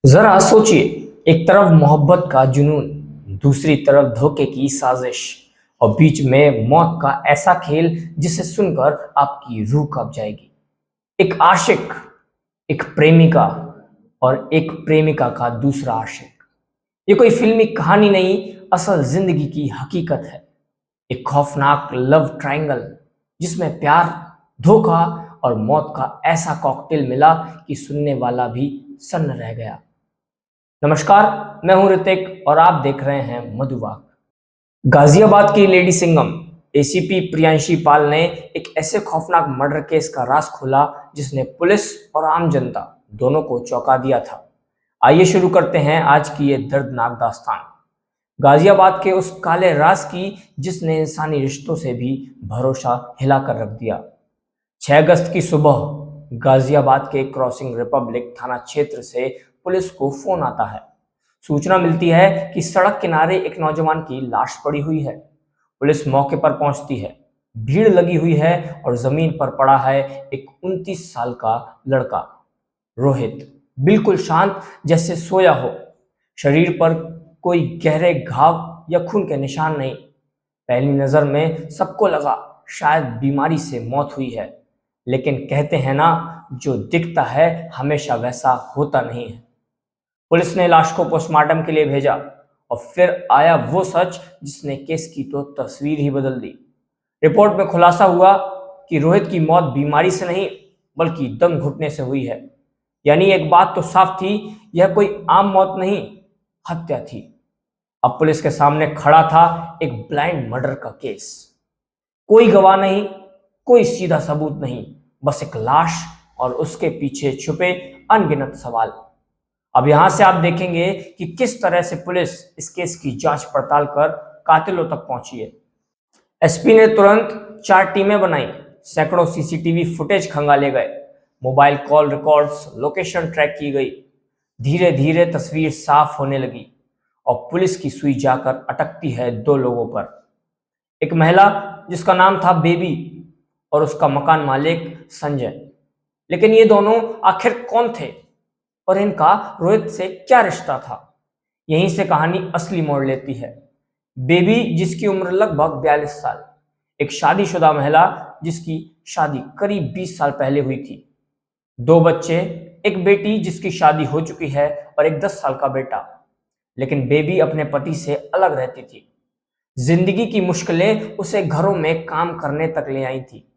जरा सोचिए, एक तरफ मोहब्बत का जुनून, दूसरी तरफ धोखे की साजिश और बीच में मौत का ऐसा खेल जिसे सुनकर आपकी रूह कांप जाएगी। एक आशिक, एक प्रेमिका और एक प्रेमिका का दूसरा आशिक। ये कोई फिल्मी कहानी नहीं, असल जिंदगी की हकीकत है। एक खौफनाक लव ट्रायंगल जिसमें प्यार, धोखा और मौत का ऐसा कॉकटेल मिला कि सुनने वाला भी सन्न रह गया। नमस्कार, मैं हूं ऋतिक और आप देख रहे हैं मधुवाक। गाजियाबाद की लेडी सिंघम एसीपी प्रियांशी पाल ने एक ऐसे खौफनाक मर्डर केस का राज खोला जिसने पुलिस और आम जनता दोनों को चौंका दिया था। आइए शुरू करते हैं आज की ये दर्दनाक दास्तान, गाजियाबाद के उस काले राज की जिसने इंसानी रिश्तों से भी भरोसा हिलाकर रख दिया। 6 अगस्त की सुबह गाजियाबाद के क्रॉसिंग रिपब्लिक थाना क्षेत्र से पुलिस को फोन आता है। सूचना मिलती है कि सड़क किनारे एक नौजवान की लाश पड़ी हुई है। पुलिस मौके पर पहुंचती है। भीड़ लगी हुई है और जमीन पर पड़ा है एक 29 साल का लड़का, रोहित, बिल्कुल शांत, जैसे सोया हो। शरीर पर कोई गहरे घाव या खून के निशान नहीं। पहली नजर में सबको लगा शायद बीमारी से मौत हुई है, लेकिन कहते हैं ना, जो दिखता है हमेशा वैसा होता नहीं है। पुलिस ने लाश को पोस्टमार्टम के लिए भेजा और फिर आया वो सच जिसने केस की तो तस्वीर ही बदल दी। रिपोर्ट में खुलासा हुआ कि रोहित की मौत बीमारी से नहीं बल्कि दम घुटने से हुई है। यानी एक बात तो साफ थी, यह कोई आम मौत नहीं, हत्या थी। अब पुलिस के सामने खड़ा था एक ब्लाइंड मर्डर का केस। कोई गवाह नहीं, कोई सीधा सबूत नहीं, बस एक लाश और उसके पीछे छुपे अनगिनत सवाल। अब यहां से आप देखेंगे कि किस तरह से पुलिस इस केस की जांच पड़ताल कर कातिलों तक पहुंची है। एसपी ने तुरंत 4 टीमें बनाई, सैकड़ों सीसीटीवी फुटेज खंगाले गए, mobile call records, location track की गई। धीरे धीरे तस्वीर साफ होने लगी और पुलिस की सुई जाकर अटकती है 2 लोगों पर। एक महिला जिसका नाम था बेबी और उसका मकान मालिक संजय। लेकिन ये दोनों आखिर कौन थे और इनका रोहित से क्या रिश्ता था? यहीं से कहानी असली मोड़ लेती है। बेबी, जिसकी उम्र लगभग 42 साल, एक शादीशुदा महिला जिसकी शादी करीब 20 साल पहले हुई थी। 2 बच्चे, एक बेटी जिसकी शादी हो चुकी है और एक 10 साल का बेटा। लेकिन बेबी अपने पति से अलग रहती थी। जिंदगी की मुश्किलें उसे घरों में काम करने तक ले आई थी।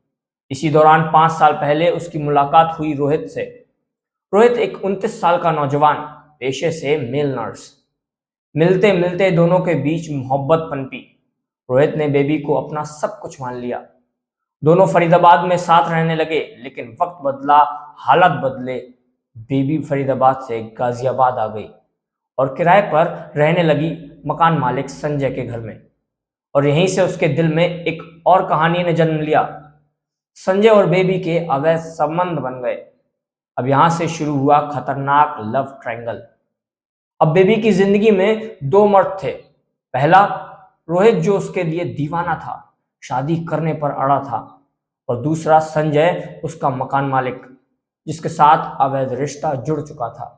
इसी दौरान 5 साल पहले उसकी मुलाकात हुई रोहित से। रोहित एक 29 साल का नौजवान, पेशे से मेल नर्स। मिलते मिलते दोनों के बीच मोहब्बत पनपी। रोहित ने बेबी को अपना सब कुछ मान लिया। दोनों फरीदाबाद में साथ रहने लगे, लेकिन वक्त बदला, हालात बदले। बेबी फरीदाबाद से गाजियाबाद आ गई और किराए पर रहने लगी मकान मालिक संजय के घर में। और यहीं से उसके दिल में एक और कहानी ने जन्म लिया। संजय और बेबी के अवैध संबंध बन गए। अब यहां से शुरू हुआ खतरनाक लव ट्रायंगल। अब बेबी की जिंदगी में 2 मर्द थे। पहला, रोहित, जो उसके लिए दीवाना था, शादी करने पर अड़ा था। और दूसरा संजय, उसका मकान मालिक, जिसके साथ अवैध रिश्ता जुड़ चुका था।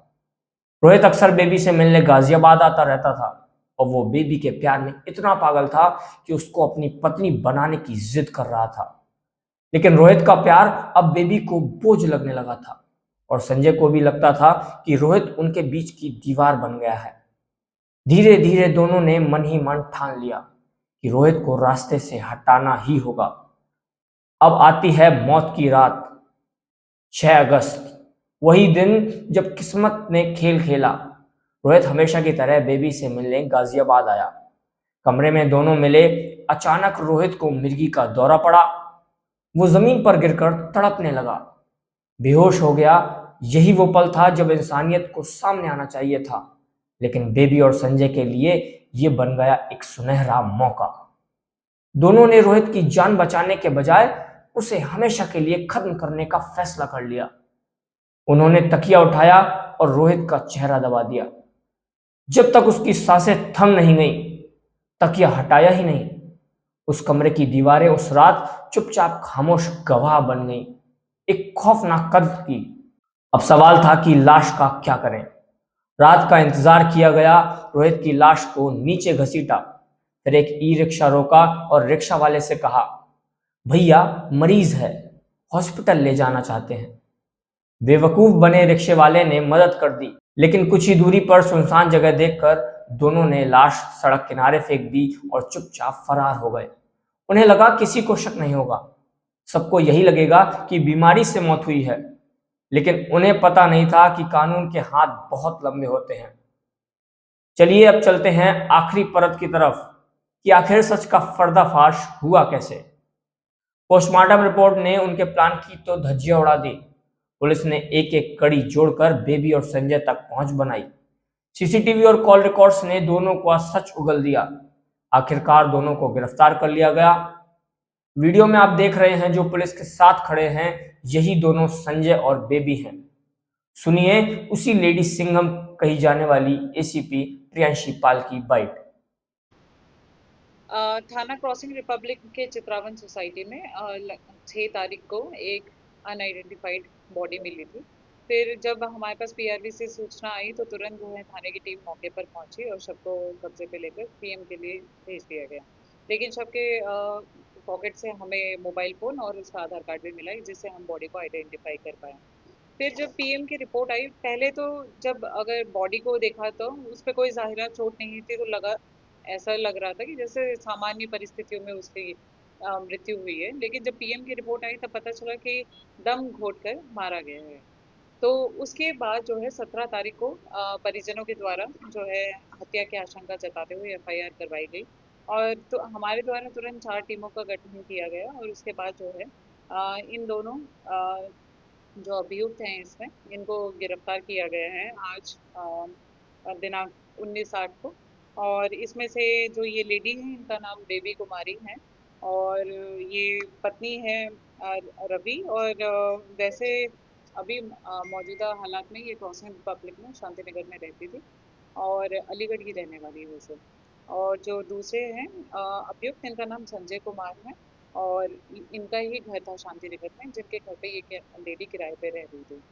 रोहित अक्सर बेबी से मिलने गाजियाबाद आता रहता था और वो बेबी के प्यार में इतना पागल था कि उसको अपनी पत्नी बनाने की जिद कर रहा था। लेकिन रोहित का प्यार अब बेबी को बोझ लगने लगा था और संजय को भी लगता था कि रोहित उनके बीच की दीवार बन गया है। धीरे धीरे दोनों ने मन ही मन ठान लिया कि रोहित को रास्ते से हटाना ही होगा। अब आती है मौत की रात, 6 अगस्त, वही दिन जब किस्मत ने खेल खेला। रोहित हमेशा की तरह बेबी से मिलने गाजियाबाद आया। कमरे में दोनों मिले। अचानक रोहित को मिर्गी का दौरा पड़ा। वो जमीन पर गिरकर तड़पने लगा, बेहोश हो गया। यही वो पल था जब इंसानियत को सामने आना चाहिए था, लेकिन बेबी और संजय के लिए ये बन गया एक सुनहरा मौका। दोनों ने रोहित की जान बचाने के बजाय उसे हमेशा के लिए खत्म करने का फैसला कर लिया। उन्होंने तकिया उठाया और रोहित का चेहरा दबा दिया। जब तक उसकी सांसें थम नहीं गई, तकिया हटाया ही नहीं। उस कमरे की दीवारें उस रात चुपचाप खामोश गवाह बन गईं, एक खौफनाक कत्ल की। अब सवाल था कि लाश का क्या करें। रात का इंतजार किया गया। रोहित की लाश को नीचे घसीटा, फिर एक ई रिक्शा रोका और रिक्शा वाले से कहा, भैया मरीज है, हॉस्पिटल ले जाना चाहते हैं। बेवकूफ बने रिक्शे वाले ने मदद कर दी, लेकिन कुछ ही दूरी पर सुनसान जगह देखकर दोनों ने लाश सड़क किनारे फेंक दी और चुपचाप फरार हो गए। उन्हें लगा किसी को शक नहीं होगा, सबको यही लगेगा कि बीमारी से मौत हुई है, लेकिन उन्हें पता नहीं था कि कानून के हाथ बहुत लंबे होते हैं। चलिए अब चलते हैं आखिरी परत की तरफ कि आखिर सच का पर्दाफाश हुआ कैसे। पोस्टमार्टम रिपोर्ट ने उनके प्लान की तो धज्जियां उड़ा दी। पुलिस ने एक एक कड़ी जोड़कर बेबी और संजय तक पहुंच बनाई। सीसीटीवी और कॉल रिकॉर्ड्स ने दोनों का सच उगल दिया। आखिरकार दोनों को गिरफ्तार कर लिया गया। वीडियो में आप देख रहे हैं जो पुलिस के साथ खड़े हैं, यही दोनों संजय और बेबी हैं। सुनिए उसी लेडी सिंघम कही जाने वाली एसीपी प्रियांशी पाल की बाइट। थाना क्रॉसिंग रिपब्लिक के चित्रावन सोसाइटी में 6 तारीख को एक अनआइडेंटिफाइड बॉडी मिली थी। फिर जब हमारे पास पीआरवी से सूचना आई तो तुरंत जो है थाने की टीम मौके पर पहुंची और शव को कब्जे पे लेकर पीएम के लिए भेज दिया गया। लेकिन शव के पॉकेट से हमें मोबाइल फ़ोन और उसका आधार कार्ड भी मिला जिससे हम बॉडी को आइडेंटिफाई कर पाए। फिर जब पीएम की रिपोर्ट आई, पहले तो जब अगर बॉडी को देखा तो उस पे कोई ज़ाहिरा चोट नहीं थी, तो ऐसा लग रहा था कि जैसे सामान्य परिस्थितियों में उसकी मृत्यु हुई है। लेकिन जब पीएम की रिपोर्ट आई तब पता चला कि दम घोटकर मारा गया है। तो उसके बाद जो है 17 तारीख को परिजनों के द्वारा जो है हत्या की आशंका जताते हुए एफआईआर करवाई गई और तो हमारे द्वारा तुरंत 4 टीमों का गठन किया गया और उसके बाद जो है इन दोनों जो अभियुक्त हैं इसमें, इनको गिरफ्तार किया गया है आज दिनांक 19/8 को। और इसमें से जो ये लेडी है इनका नाम बेबी कुमारी है और ये पत्नी है रवि। और वैसे अभी मौजूदा हालात में ये क्रॉसिंग रिपब्लिक में शांति नगर में रहती थी और अलीगढ़ की रहने वाली है वैसे। और जो दूसरे हैं अभियुक्त, इनका नाम संजय कुमार है और इनका ही घर था शांति नगर में, जिनके घर पे ये लेडी किराए पे रह रही थी।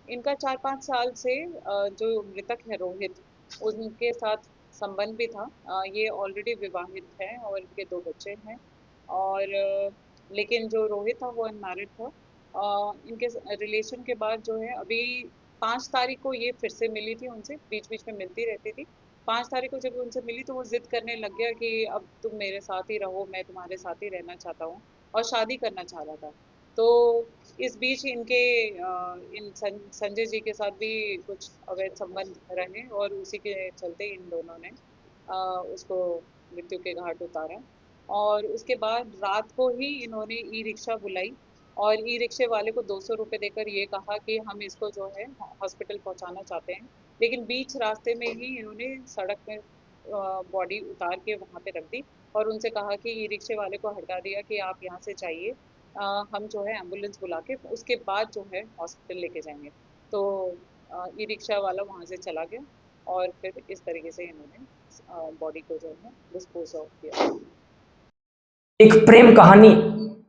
इनका 4-5 साल से जो मृतक है रोहित, उनके साथ संबंध भी था। ये ऑलरेडी विवाहित है और इनके 2 बच्चे हैं और लेकिन जो रोहित था वो अनमैरिड था। इनके रिलेशन के बाद जो है अभी 5 तारीख को ये फिर से मिली थी उनसे, बीच-बीच में मिलती रहती थी। 5 तारीख को जब उनसे मिली तो वो ज़िद करने लग गया कि अब तुम मेरे साथ ही रहो, मैं तुम्हारे साथ ही रहना चाहता हूँ और शादी करना चाह रहा था। तो इस बीच इनके संजय जी के साथ भी कुछ अवैध संबंध रहे और उसी के चलते इन दोनों ने उसको मृत्यु के घाट उतारा। और उसके बाद रात को ही इन्होंने ई रिक्शा बुलाई और ई रिक्शे वाले को 200 रुपये देकर ये कहा कि हम इसको जो है हॉस्पिटल पहुंचाना चाहते हैं। लेकिन बीच रास्ते में ही इन्होंने सड़क में बॉडी उतार के वहां पे रख दी और उनसे कहा कि ई रिक्शे वाले को हटा दिया कि आप यहाँ से जाइए, हम जो है एम्बुलेंस बुला के उसके बाद जो है हॉस्पिटल लेके जाएंगे। तो ई रिक्शा वाला वहाँ से चला गया और फिर इस तरीके से इन्होंने बॉडी को जो है डिस्पोज ऑफ किया। एक प्रेम कहानी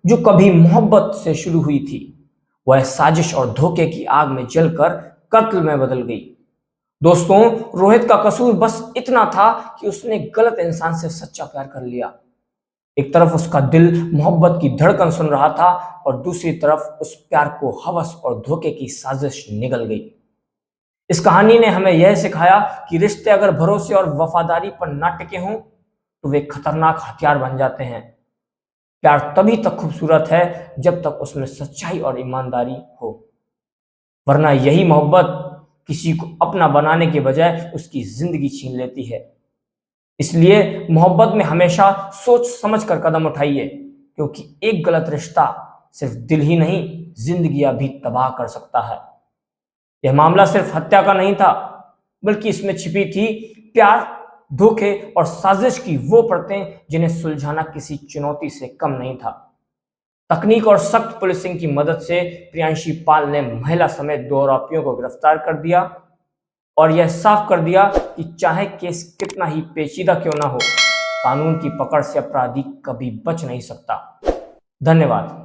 जो कभी मोहब्बत से शुरू हुई थी, वह साजिश और धोखे की आग में जलकर कत्ल में बदल गई। दोस्तों, रोहित का कसूर बस इतना था कि उसने गलत इंसान से सच्चा प्यार कर लिया। एक तरफ उसका दिल मोहब्बत की धड़कन सुन रहा था और दूसरी तरफ उस प्यार को हवस और धोखे की साजिश निगल गई। इस कहानी ने हमें यह सिखाया कि रिश्ते अगर भरोसे और वफादारी पर ना टिके हों तो वे खतरनाक हथियार बन जाते हैं। प्यार तभी तक खूबसूरत है जब तक उसमें सच्चाई और ईमानदारी हो, वरना यही मोहब्बत किसी को अपना बनाने के बजाय उसकी जिंदगी छीन लेती है। इसलिए मोहब्बत में हमेशा सोच समझ कर कदम उठाइए, क्योंकि एक गलत रिश्ता सिर्फ दिल ही नहीं, जिंदगियां भी तबाह कर सकता है। यह मामला सिर्फ हत्या का नहीं था, बल्कि इसमें छिपी थी प्यार, धोखे और साजिश की वो परतें जिन्हें सुलझाना किसी चुनौती से कम नहीं था। तकनीक और सख्त पुलिसिंग की मदद से प्रियांशी पाल ने महिला समेत 2 आरोपियों को गिरफ्तार कर दिया और यह साफ कर दिया कि चाहे केस कितना ही पेचीदा क्यों ना हो, कानून की पकड़ से अपराधी कभी बच नहीं सकता। धन्यवाद।